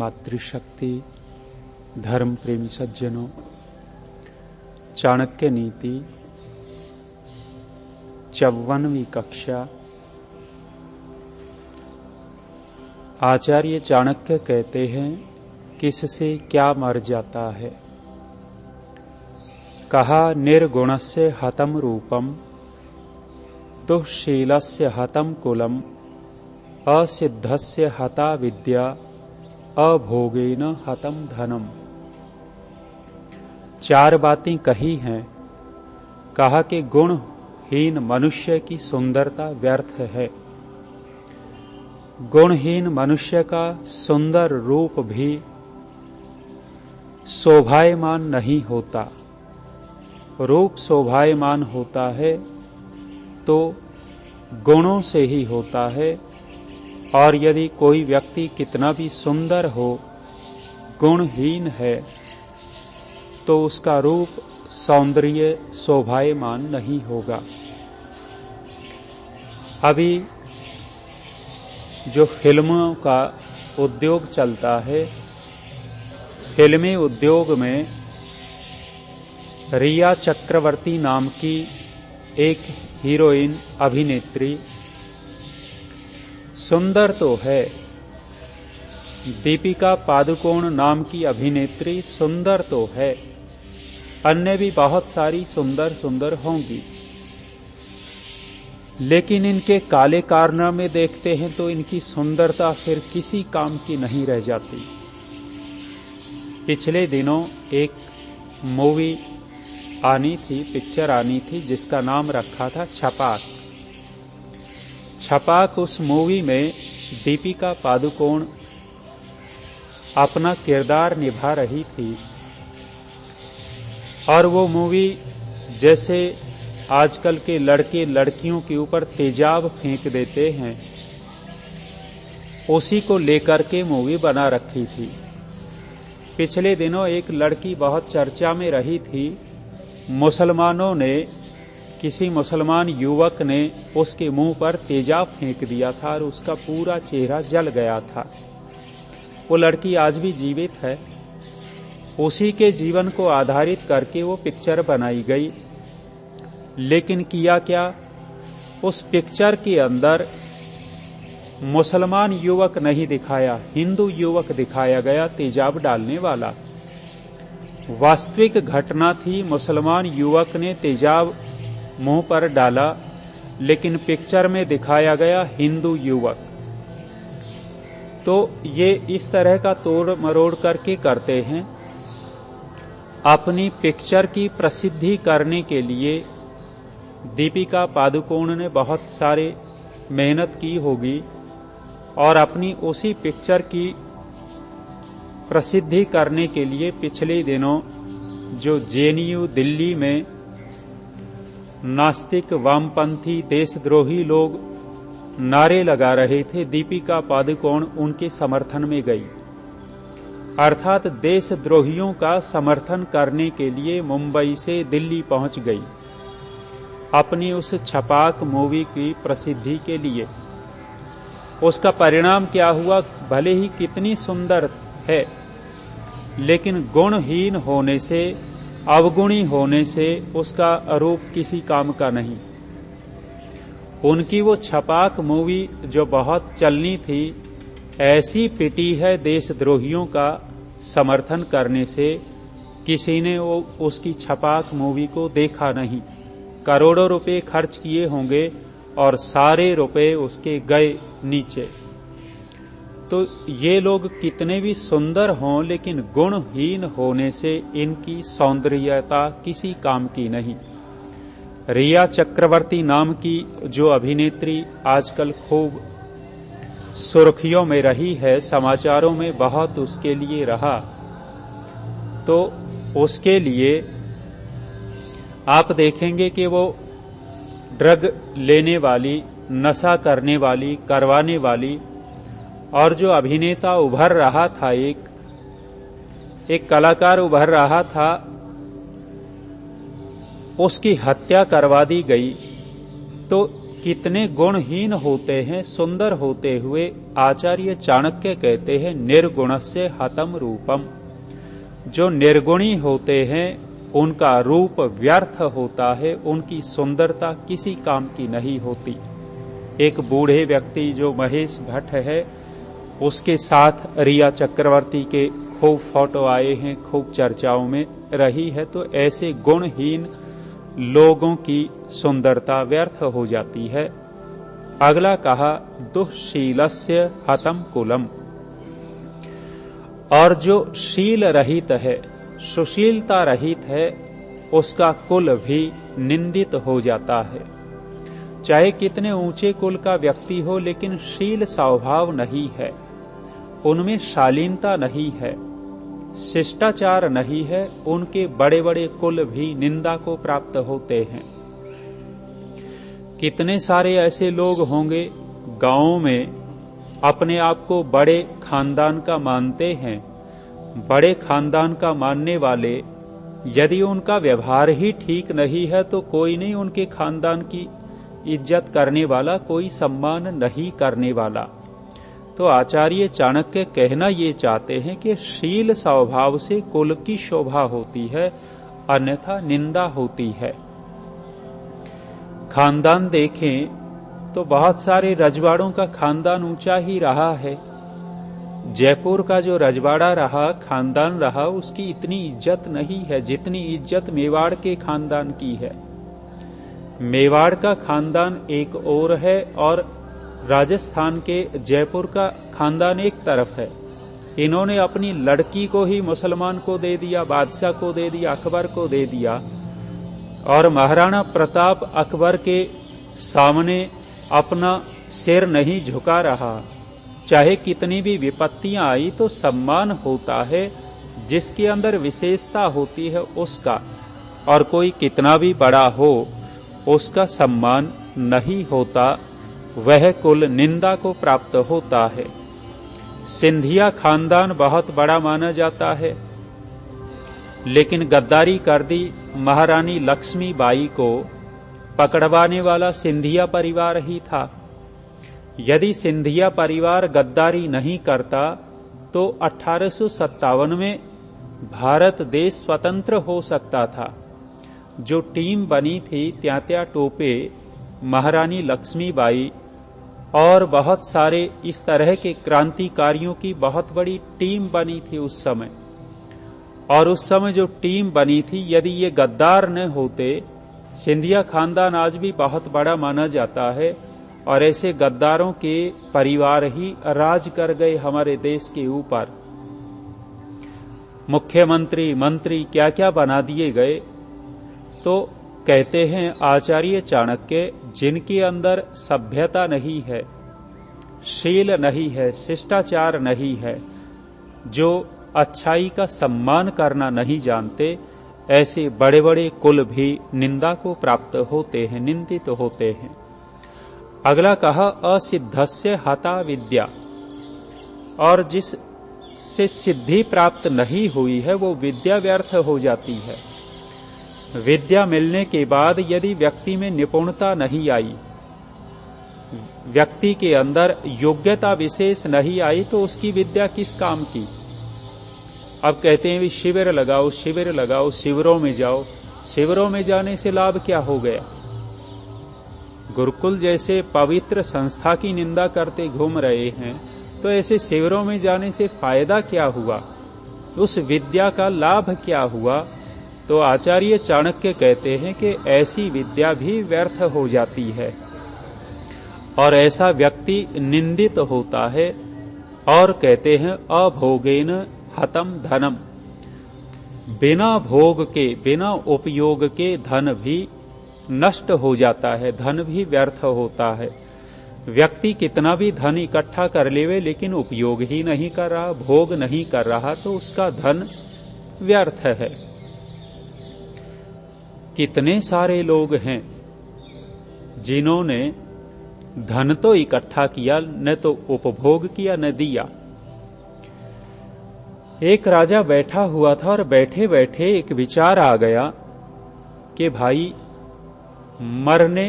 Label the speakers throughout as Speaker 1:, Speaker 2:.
Speaker 1: मातृशक्ति, धर्म प्रेमी सज्जनों, चाणक्य नीति 54वीं कक्षा। आचार्य चाणक्य कहते हैं, किससे क्या मर जाता है। कहा, निर्गुणस्य हतम रूपम, दुःशीलस्य हतम कुलम, असिद्धस्य हता विद्या, अभोगेन हतम धनम। चार बातें कही हैं। कहा कि गुणहीन मनुष्य की सुंदरता व्यर्थ है। गुणहीन मनुष्य का सुंदर रूप भी शोभायमान नहीं होता। रूप शोभायमान होता है तो गुणों से ही होता है, और यदि कोई व्यक्ति कितना भी सुंदर हो, गुणहीन है, तो उसका रूप सौंदर्य शोभायमान नहीं होगा। अभी जो फिल्मों का उद्योग चलता है, फिल्मी उद्योग में रिया चक्रवर्ती नाम की एक हीरोइन अभिनेत्री सुंदर तो है, दीपिका पादुकोण नाम की अभिनेत्री सुंदर तो है, अन्य भी बहुत सारी सुंदर सुंदर होंगी, लेकिन इनके काले कारनामे देखते हैं तो इनकी सुंदरता फिर किसी काम की नहीं रह जाती। पिछले दिनों एक मूवी आनी थी, पिक्चर आनी थी, जिसका नाम रखा था छपाक। छपाक उस मूवी में दीपिका पादुकोण अपना किरदार निभा रही थी, और वो मूवी जैसे आजकल के लड़के लड़कियों के ऊपर तेजाब फेंक देते हैं, उसी को लेकर के मूवी बना रखी थी। पिछले दिनों एक लड़की बहुत चर्चा में रही थी। मुसलमानों ने, किसी मुसलमान युवक ने उसके मुंह पर तेजाब फेंक दिया था और उसका पूरा चेहरा जल गया था। वो लड़की आज भी जीवित है। उसी के जीवन को आधारित करके वो पिक्चर बनाई गई। लेकिन किया क्या, उस पिक्चर के अंदर मुसलमान युवक नहीं दिखाया, हिंदू युवक दिखाया गया तेजाब डालने वाला। वास्तविक घटना थी, मुसलमान युवक ने तेजाब मुंह पर डाला, लेकिन पिक्चर में दिखाया गया हिंदू युवक। तो ये इस तरह का तोड़ मरोड़ करके करते हैं। अपनी पिक्चर की प्रसिद्धि करने के लिए दीपिका पादुकोण ने बहुत सारे मेहनत की होगी, और अपनी उसी पिक्चर की प्रसिद्धि करने के लिए पिछले दिनों जो जेएनयू दिल्ली में नास्तिक, वामपंथी, देशद्रोही लोग नारे लगा रहे थे, दीपिका पादुकोण उनके समर्थन में गई। अर्थात देशद्रोहियों का समर्थन करने के लिए मुंबई से दिल्ली पहुंच गई, अपनी उस छपाक मूवी की प्रसिद्धि के लिए। उसका परिणाम क्या हुआ, भले ही कितनी सुंदर है, लेकिन गुणहीन होने से, अवगुणी होने से उसका रूप किसी काम का नहीं। उनकी वो छपाक मूवी जो बहुत चलनी थी, ऐसी पिटी है देशद्रोहियों का समर्थन करने से, किसी ने वो उसकी छपाक मूवी को देखा नहीं। करोड़ों रुपए खर्च किए होंगे और सारे रुपए उसके गए नीचे। तो ये लोग कितने भी सुंदर हों, लेकिन गुणहीन होने से इनकी सौंदर्यता किसी काम की नहीं। रिया चक्रवर्ती नाम की जो अभिनेत्री आजकल खूब सुर्खियों में रही है, समाचारों में बहुत उसके लिए रहा, तो उसके लिए आप देखेंगे कि वो ड्रग लेने वाली, नशा करने वाली, करवाने वाली, और जो अभिनेता उभर रहा था, एक कलाकार उभर रहा था, उसकी हत्या करवा दी गई। तो कितने गुणहीन होते हैं सुंदर होते हुए आचार्य चाणक्य कहते हैं निर्गुणस्य हतम रूपम। जो निर्गुणी होते हैं उनका रूप व्यर्थ होता है, उनकी सुंदरता किसी काम की नहीं होती। एक बूढ़े व्यक्ति जो महेश भट्ट है, उसके साथ रिया चक्रवर्ती के खूब फोटो आए हैं, खूब चर्चाओं में रही है। तो ऐसे गुणहीन लोगों की सुंदरता व्यर्थ हो जाती है। अगला कहा दुःशीलस्य हतम कुलम। और जो शील रहित है, सुशीलता रहित है, उसका कुल भी निंदित हो जाता है। चाहे कितने ऊंचे कुल का व्यक्ति हो, लेकिन शील स्वभाव नहीं है, उनमें शालीनता नहीं है, शिष्टाचार नहीं है, उनके बड़े बड़े कुल भी निंदा को प्राप्त होते हैं। कितने सारे ऐसे लोग होंगे गांवों में अपने आप को बड़े खानदान का मानते हैं। बड़े खानदान का मानने वाले यदि उनका व्यवहार ही ठीक नहीं है तो कोई नहीं उनके खानदान की इज्जत करने वाला, कोई सम्मान नहीं करने वाला। तो आचार्य चाणक्य कहना ये चाहते हैं कि शील स्वभाव से कुल की शोभा होती है, अन्यथा निंदा होती है। खानदान देखें तो बहुत सारे रजवाड़ों का खानदान ऊंचा ही रहा है। जयपुर का जो रजवाड़ा रहा, खानदान रहा, उसकी इतनी इज्जत नहीं है जितनी इज्जत मेवाड़ के खानदान की है। मेवाड़ का खानदान एक और है और राजस्थान के जयपुर का खानदान एक तरफ है। इन्होंने अपनी लड़की को ही मुसलमान को दे दिया, बादशाह को दे दिया, अकबर को दे दिया। और महाराणा प्रताप अकबर के सामने अपना सिर नहीं झुका रहा। चाहे कितनी भी विपत्तियां आई तो सम्मान होता है जिसके अंदर विशेषता होती है उसका, और कोई कितना भी बड़ा हो उसका सम्मान नहीं होता, वह कुल निंदा को प्राप्त होता है। सिंधिया खानदान बहुत बड़ा माना जाता है, लेकिन गद्दारी कर दी महारानी लक्ष्मीबाई को पकड़वाने वाला सिंधिया परिवार ही था। यदि सिंधिया परिवार गद्दारी नहीं करता तो 1857 में भारत देश स्वतंत्र हो सकता था। जो टीम बनी थी त्यात्या टोपे, महारानी लक्ष्मीबाई और बहुत सारे इस तरह के क्रांतिकारियों की बहुत बड़ी टीम बनी थी उस समय। और उस समय जो टीम बनी थी, यदि ये गद्दार न होते, सिंधिया खानदान आज भी बहुत बड़ा माना जाता है और ऐसे गद्दारों के परिवार ही राज कर गए हमारे देश के ऊपर। मुख्यमंत्री, मंत्री क्या क्या बना दिए गए। तो कहते हैं आचार्य चाणक्य, जिनके अंदर सभ्यता नहीं है, शील नहीं है, शिष्टाचार नहीं है, जो अच्छाई का सम्मान करना नहीं जानते, ऐसे बड़े बड़े कुल भी निंदा को प्राप्त होते हैं, निंदित होते हैं। अगला कहा असिद्धस्य हता विद्या। और जिस से सिद्धि प्राप्त नहीं हुई है वो विद्या व्यर्थ हो जाती है। विद्या मिलने के बाद यदि व्यक्ति में निपुणता नहीं आई, व्यक्ति के अंदर योग्यता विशेष नहीं आई, तो उसकी विद्या किस काम की। अब कहते हैं भी शिविर लगाओ, शिविर लगाओ, शिविरों में जाओ। शिविरों में जाने से लाभ क्या हो गया। गुरुकुल जैसे पवित्र संस्था की निंदा करते घूम रहे हैं, तो ऐसे शिविरों में जाने से फायदा क्या हुआ, उस विद्या का लाभ क्या हुआ। तो आचार्य चाणक्य कहते हैं कि ऐसी विद्या भी व्यर्थ हो जाती है और ऐसा व्यक्ति निंदित होता है। और कहते हैं अभोगेन हतम धनम। बिना भोग के, बिना उपयोग के धन भी नष्ट हो जाता है, धन भी व्यर्थ होता है। व्यक्ति कितना भी धन इकट्ठा कर लेवे लेकिन उपयोग ही नहीं कर रहा, भोग नहीं कर रहा, तो उसका धन व्यर्थ है। कितने सारे लोग हैं जिन्होंने धन तो इकट्ठा किया, न तो उपभोग किया, न दिया। एक राजा बैठा हुआ था और बैठे बैठे एक विचार आ गया कि भाई मरने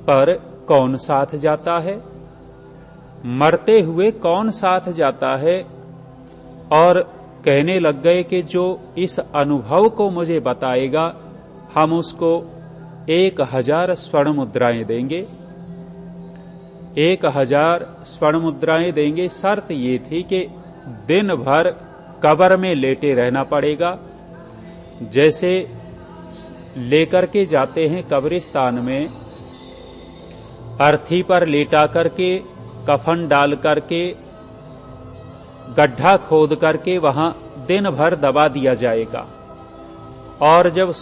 Speaker 1: पर कौन साथ जाता है, मरते हुए कौन साथ जाता है। और कहने लग गए कि जो इस अनुभव को मुझे बताएगा हम उसको 1000 स्वर्ण मुद्राएं देंगे, 1000 स्वर्ण मुद्राएं देंगे। शर्त ये थी कि दिन भर कब्र में लेटे रहना पड़ेगा। जैसे लेकर के जाते हैं कब्रिस्तान में, अर्थी पर लेटा करके, कफन डाल करके, गड्ढा खोद करके वहां दिन भर दबा दिया जाएगा। और जब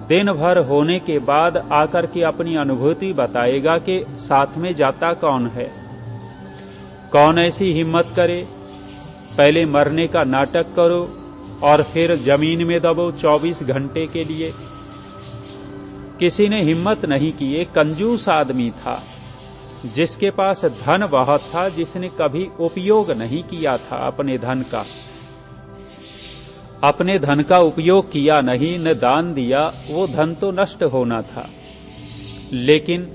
Speaker 1: दिन भर होने के बाद आकर के अपनी अनुभूति बताएगा कि साथ में जाता कौन है। कौन ऐसी हिम्मत करे, पहले मरने का नाटक करो और फिर जमीन में दबो 24 घंटे के लिए। किसी ने हिम्मत नहीं की। एक कंजूस आदमी था जिसके पास धन बहुत था, जिसने कभी उपयोग नहीं किया था अपने धन का, अपने धन का उपयोग किया नहीं, न दान दिया, वो धन तो नष्ट होना था। लेकिन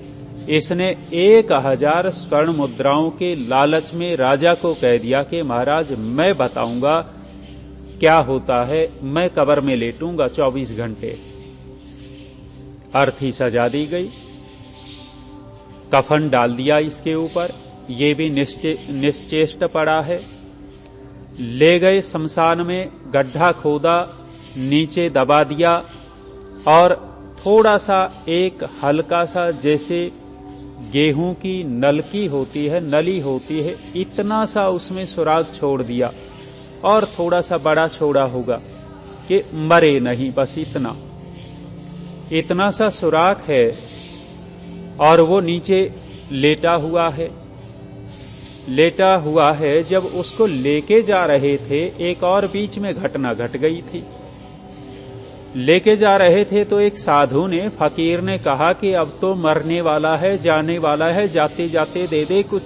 Speaker 1: इसने 1000 स्वर्ण मुद्राओं के लालच में राजा को कह दिया कि महाराज मैं बताऊंगा क्या होता है, मैं कब्र में लेटूंगा 24 घंटे। अर्थी सजा दी गई, कफन डाल दिया इसके ऊपर, ये भी निश्चेष्ट पड़ा है। ले गए शमशान में, गड्ढा खोदा, नीचे दबा दिया और थोड़ा सा एक हल्का सा जैसे गेहूं की नलकी होती है, नली होती है, इतना सा उसमें सुराग छोड़ दिया और थोड़ा सा बड़ा छोड़ा होगा कि मरे नहीं, बस इतना सा सुराग है। और वो नीचे लेटा हुआ है। जब उसको लेके जा रहे थे, एक और बीच में घटना घट गई थी। लेके जा रहे थे तो एक साधु ने, फकीर ने कहा कि अब तो मरने वाला है, जाने वाला है, जाते जाते दे दे, कुछ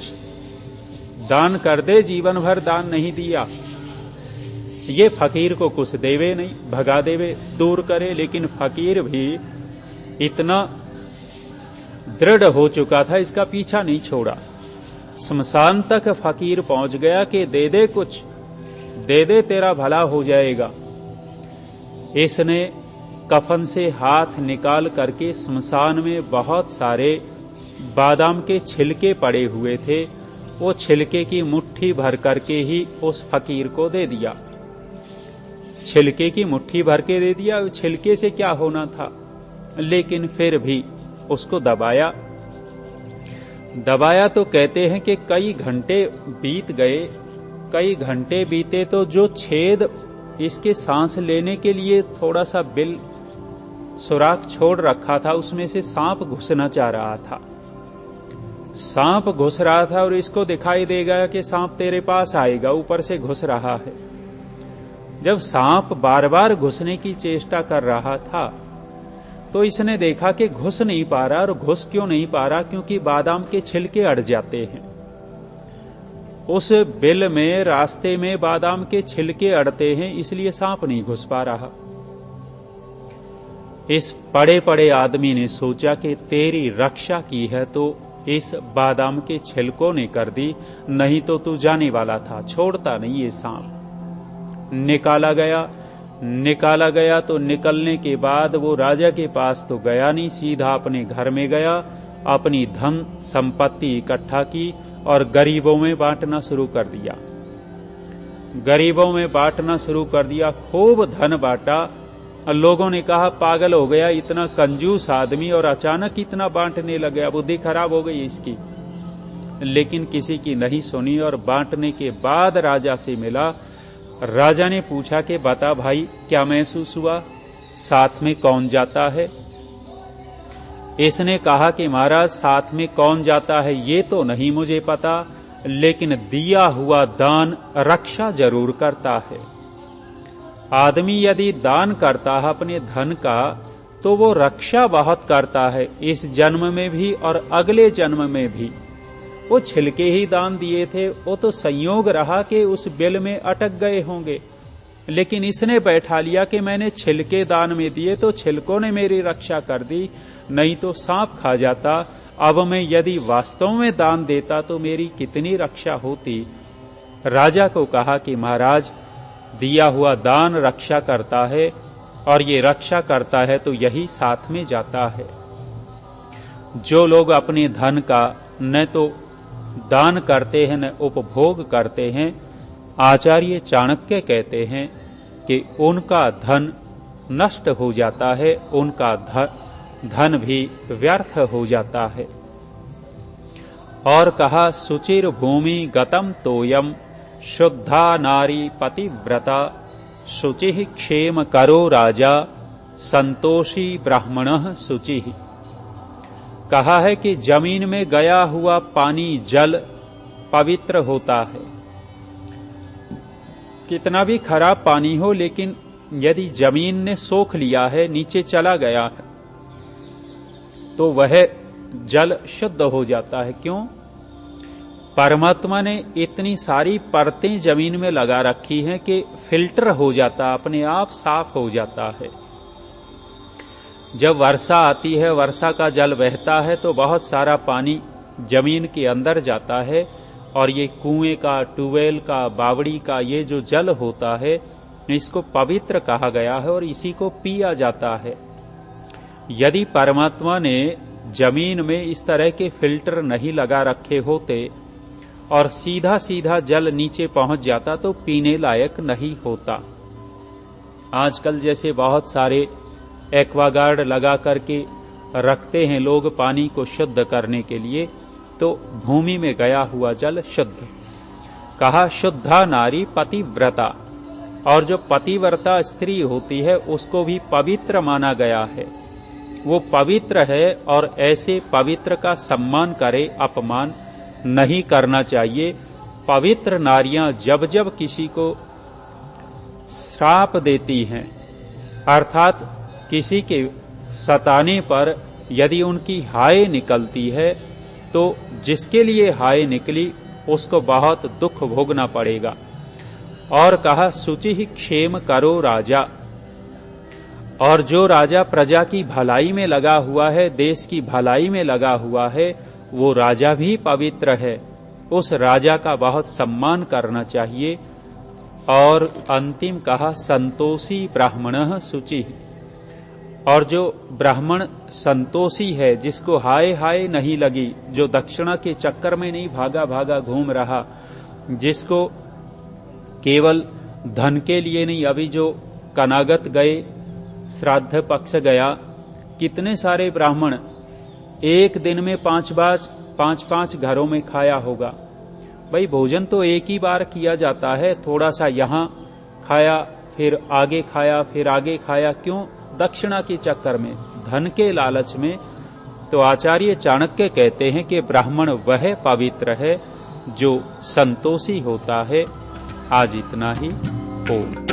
Speaker 1: दान कर दे, जीवन भर दान नहीं दिया। ये फकीर को कुछ देवे नहीं, भगा देवे, दूर करे। लेकिन फकीर भी इतना दृढ़ हो चुका था, इसका पीछा नहीं छोड़ा। शमशान तक फकीर पहुंच गया कि दे दे, कुछ दे दे, तेरा भला हो जाएगा। इसने कफन से हाथ निकाल करके शमशान में बहुत सारे बादाम के छिलके पड़े हुए थे, वो छिलके की मुट्ठी भर करके ही उस फकीर को दे दिया। छिलके की मुट्ठी भर के दे दिया, छिलके से क्या होना था। लेकिन फिर भी उसको दबाया तो कहते हैं कि कई घंटे बीत गए। कई घंटे बीते तो जो छेद इसके सांस लेने के लिए थोड़ा सा बिल सुराख छोड़ रखा था, उसमें से सांप घुसना चाह रहा था। सांप घुस रहा था और इसको दिखाई देगा कि सांप तेरे पास आएगा, ऊपर से घुस रहा है। जब सांप बार बार घुसने की चेष्टा कर रहा था तो इसने देखा कि घुस नहीं पा रहा। और घुस क्यों नहीं पा रहा? क्योंकि बादाम के छिलके अड़ जाते हैं। उस बिल में, रास्ते में बादाम के छिलके अड़ते हैं, इसलिए सांप नहीं घुस पा रहा। इस पड़े पड़े आदमी ने सोचा कि तेरी रक्षा की है तो इस बादाम के छिलकों ने कर दी, नहीं तो तू जाने वाला था, छोड़ता नहीं ये सांप। निकाला गया तो निकलने के बाद वो राजा के पास तो गया नहीं, सीधा अपने घर में गया, अपनी धन संपत्ति इकट्ठा की और गरीबों में बांटना शुरू कर दिया। खूब धन बांटा। लोगों ने कहा पागल हो गया, इतना कंजूस आदमी और अचानक इतना बांटने लग गया, बुद्धि खराब हो गई इसकी। लेकिन किसी की नहीं सुनी और बांटने के बाद राजा से मिला। राजा ने पूछा कि बता भाई क्या महसूस हुआ, साथ में कौन जाता है? इसने कहा कि महाराज साथ में कौन जाता है ये तो नहीं मुझे पता, लेकिन दिया हुआ दान रक्षा जरूर करता है। आदमी यदि दान करता है अपने धन का तो वो रक्षा बहुत करता है, इस जन्म में भी और अगले जन्म में भी। वो छिलके ही दान दिए थे, वो तो संयोग रहा कि उस बिल में अटक गए होंगे, लेकिन इसने बैठा लिया कि मैंने छिलके दान में दिए तो छिलकों ने मेरी रक्षा कर दी, नहीं तो सांप खा जाता। अब मैं यदि वास्तव में दान देता तो मेरी कितनी रक्षा होती। राजा को कहा कि महाराज, दिया हुआ दान रक्षा करता है, और ये रक्षा करता है तो यही साथ में जाता है। जो लोग अपने धन का न तो दान करते हैं न उपभोग करते हैं, आचार्य चाणक्य कहते हैं कि उनका धन नष्ट हो जाता है, उनका धन भी व्यर्थ हो जाता है। और कहा, सुचिर भूमि गतम तोयम शुद्धा नारी पतिव्रता शुचि क्षेम करो राजा संतोषी ब्राह्मण शुचि। कहा है कि जमीन में गया हुआ पानी, जल पवित्र होता है। कितना भी खराब पानी हो, लेकिन यदि जमीन ने सोख लिया है, नीचे चला गया है, तो वह जल शुद्ध हो जाता है। क्यों? परमात्मा ने इतनी सारी परतें जमीन में लगा रखी हैं कि फिल्टर हो जाता, अपने आप साफ हो जाता है। जब वर्षा आती है, वर्षा का जल बहता है, तो बहुत सारा पानी जमीन के अंदर जाता है, और ये कुएं का, ट्यूबवेल का, बावड़ी का ये जो जल होता है, इसको पवित्र कहा गया है और इसी को पिया जाता है। यदि परमात्मा ने जमीन में इस तरह के फिल्टर नहीं लगा रखे होते और सीधा सीधा जल नीचे पहुंच जाता तो पीने लायक नहीं होता। आजकल जैसे बहुत सारे एक्वागार्ड लगा करके रखते हैं लोग पानी को शुद्ध करने के लिए, तो भूमि में गया हुआ जल शुद्ध। कहा, शुद्धा नारी पतिव्रता, और जो पतिव्रता स्त्री होती है उसको भी पवित्र माना गया है। वो पवित्र है और ऐसे पवित्र का सम्मान करे, अपमान नहीं करना चाहिए। पवित्र नारियां जब जब किसी को श्राप देती हैं, अर्थात किसी के सताने पर यदि उनकी हाय निकलती है, तो जिसके लिए हाय निकली उसको बहुत दुख भोगना पड़ेगा। और कहा, शुचि ही क्षेम करो राजा, और जो राजा प्रजा की भलाई में लगा हुआ है, देश की भलाई में लगा हुआ है, वो राजा भी पवित्र है। उस राजा का बहुत सम्मान करना चाहिए। और अंतिम कहा, संतोषी ब्राह्मण शुचि, और जो ब्राह्मण संतोषी है, जिसको हाय हाय नहीं लगी, जो दक्षिणा के चक्कर में नहीं भागा भागा घूम रहा, जिसको केवल धन के लिए नहीं, अभी जो कनागत गए, श्राद्ध पक्ष गया, कितने सारे ब्राह्मण एक दिन में 5 घरों में खाया होगा। भाई, भोजन तो एक ही बार किया जाता है, थोड़ा सा यहां खाया, फिर आगे खाया, फिर आगे खाया। क्यों? दक्षिणा के चक्कर में, धन के लालच में। तो आचार्य चाणक्य कहते हैं कि ब्राह्मण वह पवित्र है जो संतोषी होता है। आज इतना ही। ओम।